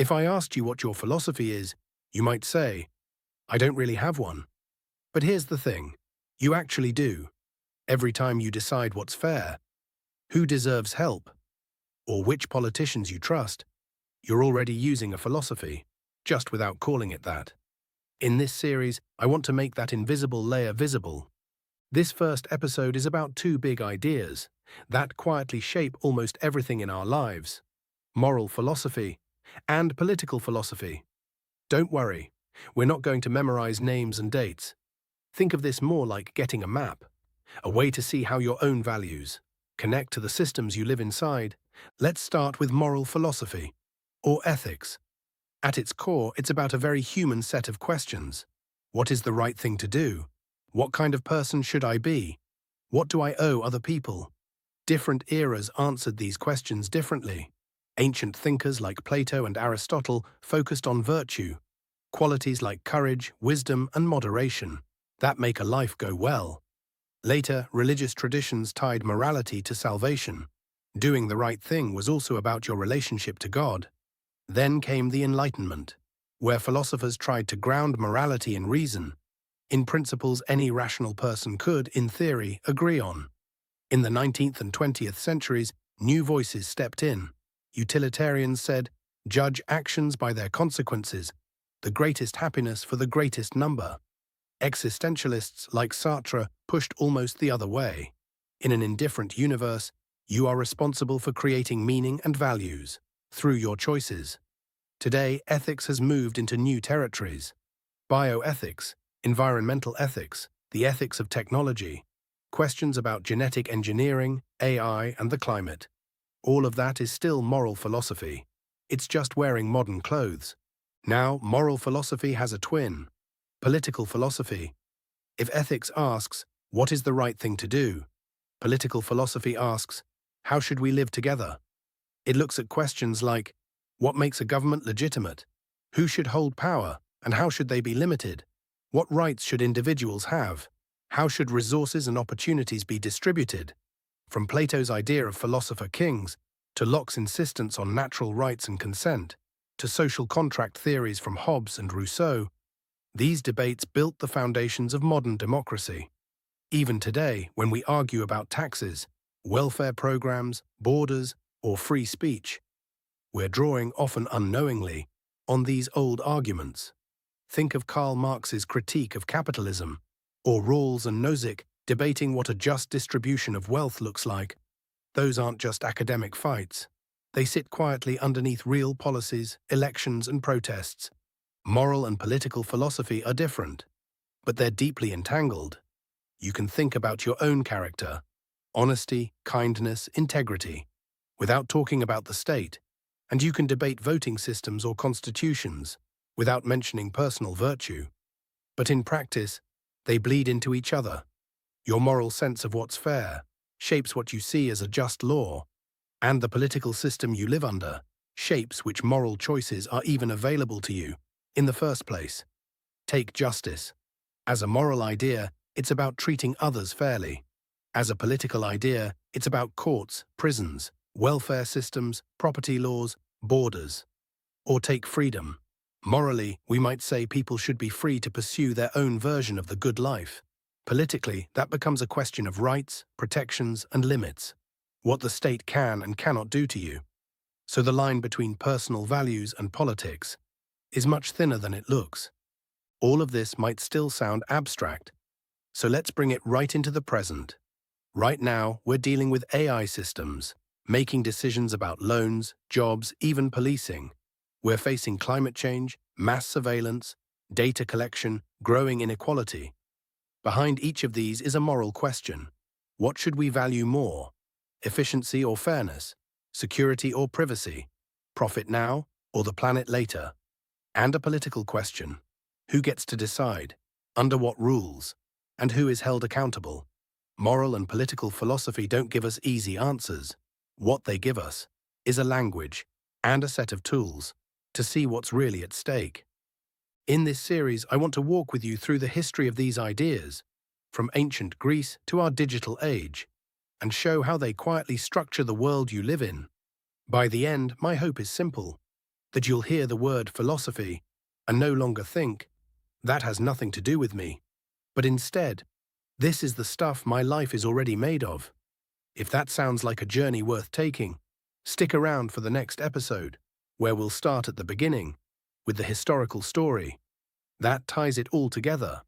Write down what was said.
If I asked you what your philosophy is, you might say, I don't really have one. But here's the thing. You actually do. Every time you decide what's fair, who deserves help, or which politicians you trust, you're already using a philosophy, just without calling it that. In this series, I want to make that invisible layer visible. This first episode is about two big ideas that quietly shape almost everything in our lives: moral philosophy and political philosophy. Don't worry, we're not going to memorize names and dates. Think of this more like getting a map, a way to see how your own values connect to the systems you live inside. Let's start with moral philosophy, or ethics. At its core, it's about a very human set of questions. What is the right thing to do? What kind of person should I be? What do I owe other people? Different eras answered these questions differently. Ancient thinkers like Plato and Aristotle focused on virtue, qualities like courage, wisdom, and moderation that make a life go well. Later, religious traditions tied morality to salvation. Doing the right thing was also about your relationship to God. Then came the Enlightenment, where philosophers tried to ground morality in reason, in principles any rational person could, in theory, agree on. In the 19th and 20th centuries, new voices stepped in. Utilitarians said, judge actions by their consequences, the greatest happiness for the greatest number. Existentialists like Sartre pushed almost the other way. In an indifferent universe, you are responsible for creating meaning and values through your choices. Today, ethics has moved into new territories. Bioethics, environmental ethics, the ethics of technology, questions about genetic engineering, AI, and the climate. All of that is still moral philosophy. It's just wearing modern clothes. Now, moral philosophy has a twin: political philosophy. If ethics asks, what is the right thing to do? Political philosophy asks, how should we live together? It looks at questions like, what makes a government legitimate? Who should hold power, and how should they be limited? What rights should individuals have? How should resources and opportunities be distributed? From Plato's idea of philosopher kings, to Locke's insistence on natural rights and consent, to social contract theories from Hobbes and Rousseau, these debates built the foundations of modern democracy. Even today, when we argue about taxes, welfare programs, borders, or free speech, we're drawing, often unknowingly, on these old arguments. Think of Karl Marx's critique of capitalism, or Rawls and Nozick debating what a just distribution of wealth looks like. Those aren't just academic fights. They sit quietly underneath real policies, elections, and protests. Moral and political philosophy are different, but they're deeply entangled. You can think about your own character, honesty, kindness, integrity, without talking about the state, and you can debate voting systems or constitutions without mentioning personal virtue. But in practice, they bleed into each other. Your moral sense of what's fair shapes what you see as a just law, and the political system you live under shapes which moral choices are even available to you in the first place. Take justice. As a moral idea, it's about treating others fairly. As a political idea, it's about courts, prisons, welfare systems, property laws, borders. Or take freedom. Morally, we might say people should be free to pursue their own version of the good life. Politically, that becomes a question of rights, protections, and limits, what the state can and cannot do to you. So the line between personal values and politics is much thinner than it looks. All of this might still sound abstract, so let's bring it right into the present. Right now, we're dealing with AI systems, making decisions about loans, jobs, even policing. We're facing climate change, mass surveillance, data collection, growing inequality. Behind each of these is a moral question. What should we value more? Efficiency or fairness? Security or privacy? Profit now or the planet later? And a political question. Who gets to decide? Under what rules? And who is held accountable? Moral and political philosophy don't give us easy answers. What they give us is a language and a set of tools to see what's really at stake. In this series, I want to walk with you through the history of these ideas, from ancient Greece to our digital age, and show how they quietly structure the world you live in. By the end, my hope is simple. that you'll hear the word philosophy and no longer think, that has nothing to do with me, but instead, this is the stuff my life is already made of. If that sounds like a journey worth taking, stick around for the next episode, where we'll start at the beginning, with the historical story. That ties it all together.